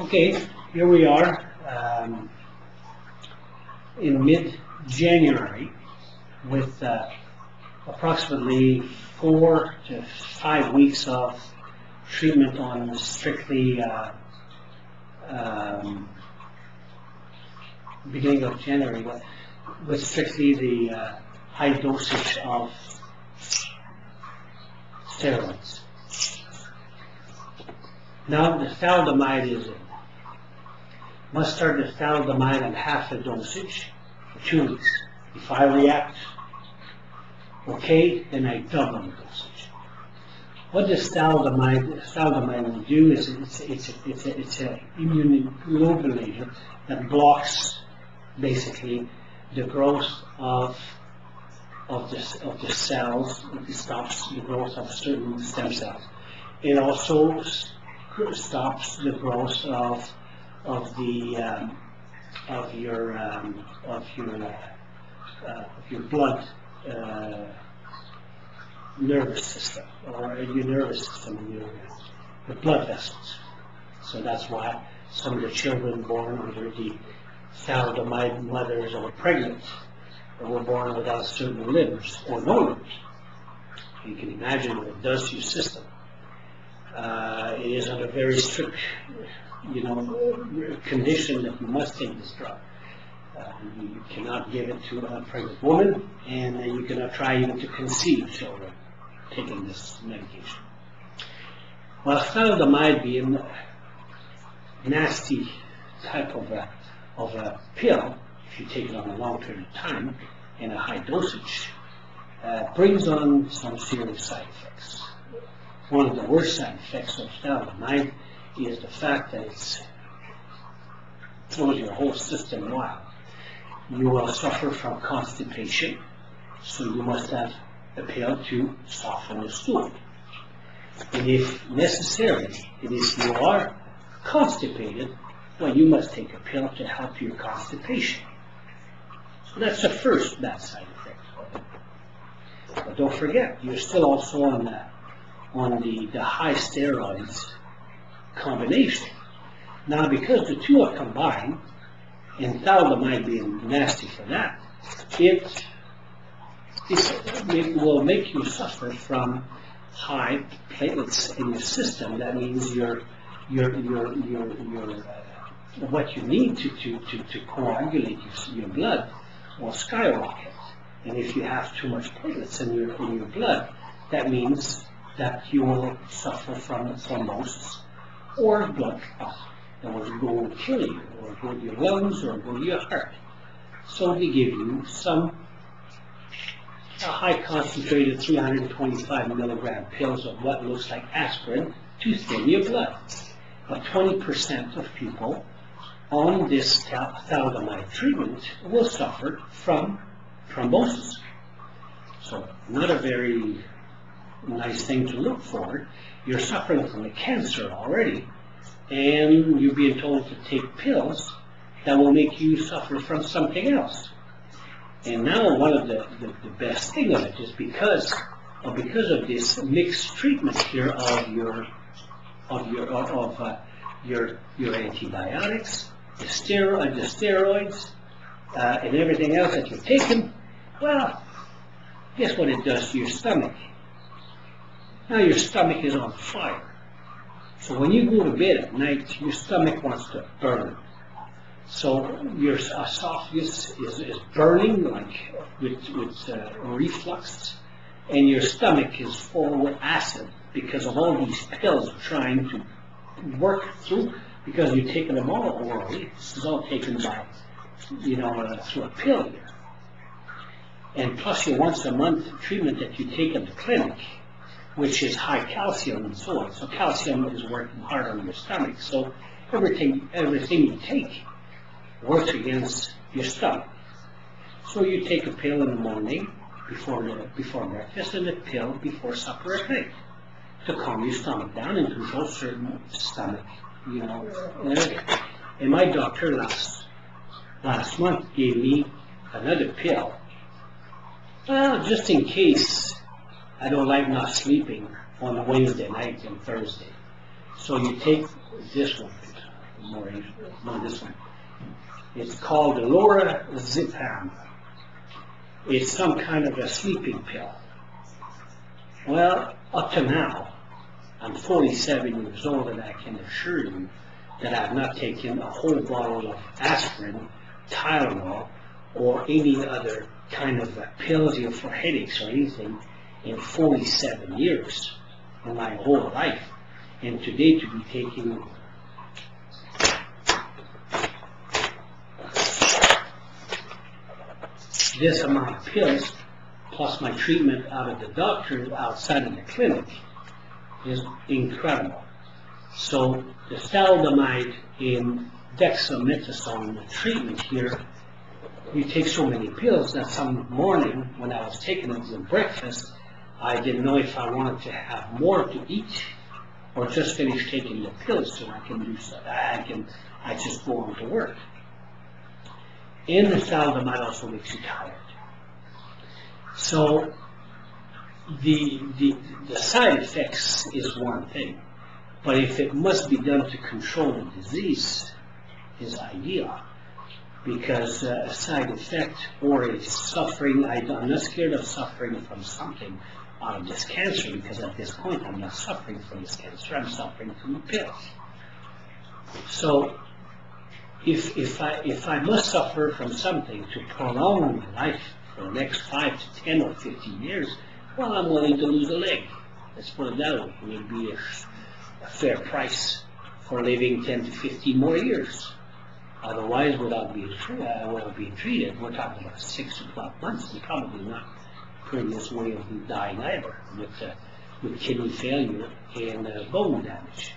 Okay, here we are in mid-January with approximately 4 to 5 weeks of treatment on strictly beginning of January with strictly the high dosage of steroids. Now the thalidomide is in. Must start the thalidomide at half the dosage for 2 weeks. If I react okay, then I double the dosage. What this thalidomide will do is it's an immunoglobulator that blocks basically the growth of the cells. It stops the growth of certain stem cells. It also stops the growth of your blood nervous system, or your nervous system, your blood vessels. So that's why some of the children born under the thalidomide mothers were pregnant or were born without certain limbs or no limbs. You can imagine what it does to your system. It is under very strict, condition that you must take this drug. You cannot give it to a pregnant woman, and you cannot try even to conceive children taking this medication. Well, thalidomide being a nasty type of a pill, if you take it on a long period of time in a high dosage, brings on some serious side effects. One of the worst side effects of thalidomide is the fact that it throws your whole system wild. You will suffer from constipation, so you must have a pill to soften the stool. And if necessary, and if you are constipated, well, you must take a pill to help your constipation. So that's the first bad side effect. But don't forget, you're still also on the high steroids combination. Now, because the two are combined, and thalidomide being nasty for that, it will make you suffer from high platelets in your system. That means what you need to coagulate your blood will skyrocket. And if you have too much platelets in your blood, that means that you will suffer from thrombosis or blood clot that will go and kill you, or go to your lungs, or go to your heart. So they give you some high concentrated 325 milligram pills of what looks like aspirin to thin your blood. But 20% of people on this thalidomide treatment will suffer from thrombosis. So not a very nice thing to look for. You're suffering from a cancer already, and you're being told to take pills that will make you suffer from something else. And now one of the best thing of it is because of this mixed treatment here of your antibiotics, the steroids, and everything else that you're taking. Well, guess what it does to your stomach? Now your stomach is on fire. So when you go to bed at night, your stomach wants to burn. So your esophagus is burning, like with reflux, and your stomach is full with acid because of all these pills trying to work through, because you're taking them all orally. This is all taken by, through a pill here. And plus your once a month treatment that you take at the clinic, which is high calcium and so on. So calcium is working hard on your stomach. So everything you take works against your stomach. So you take a pill in the morning before breakfast, and a pill before supper at night to calm your stomach down and control certain stomach, And my doctor last month gave me another pill. Well, just in case I don't like not sleeping on Wednesday night and Thursday. So you take this one, more this one. It's called lorazepam. It's some kind of a sleeping pill. Well, up to now, I'm 47 years old, and I can assure you that I've not taken a whole bottle of aspirin, Tylenol, or any other kind of pills for headaches or anything in 47 years in my whole life. And today to be taking this amount of pills plus my treatment out of the doctor outside of the clinic is incredible. So the thalidomide and dexamethasone treatment here, you take so many pills that some morning when I was taking it for breakfast, I didn't know if I wanted to have more to eat or just finish taking the pills so I can do so. I just go on to work. And the thalidomide also makes you tired. So the side effects is one thing, but if it must be done to control the disease, is ideal. Because a side effect or a suffering, I'm not scared of suffering from something out of this cancer, because at this point I'm not suffering from this cancer, I'm suffering from the pills. So if I must suffer from something to prolong my life for the next 5 to 10 or 15 years, well, I'm willing to lose a leg. Let's put it that way. It would be a fair price for living 10 to 15 more years. Otherwise, without being treated, we're talking about 6 to 12 months, and probably not previous way of dying either, with kidney failure and bone damage.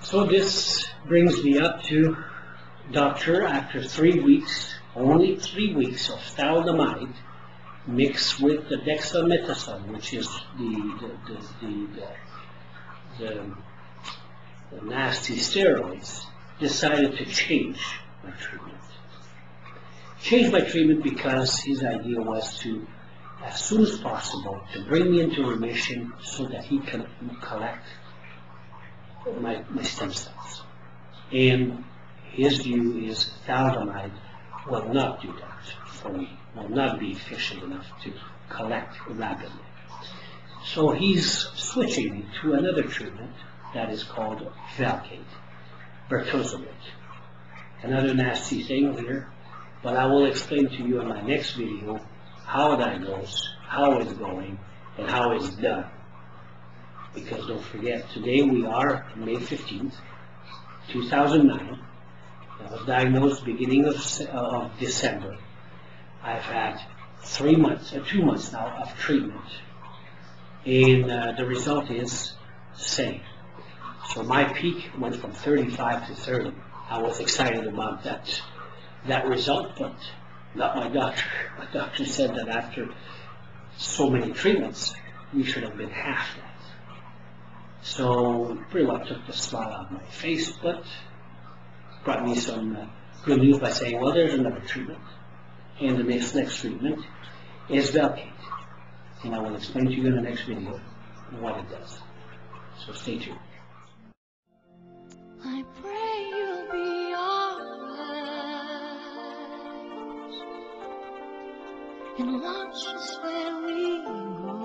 So this brings me up to, doctor, after 3 weeks, only 3 weeks of thalidomide mixed with the dexamethasone, which is the nasty steroids, decided to change my treatment. Change my treatment because his idea was to, as soon as possible, to bring me into remission so that he can collect my stem cells. And his view is thalidomide will not do that for me, will not be efficient enough to collect rapidly. So he's switching me to another treatment that is called Velcade, bertozolate. Another nasty thing here, but I will explain to you in my next video how that goes, how it's going, and how it's done. Because don't forget, today we are May 15th, 2009. I was diagnosed beginning of December. I've had 2 months now of treatment, and the result is the same. So my peak went from 35 to 30. I was excited about that result, but not my doctor. My doctor said that after so many treatments, we should have been half that. So pretty well took the smile out of my face, but brought me some good news by saying, well, there's another treatment, and the next treatment is Velcade. And I will explain to you in the next video what it does. So stay tuned. I pray you'll be alright and watch us where we go.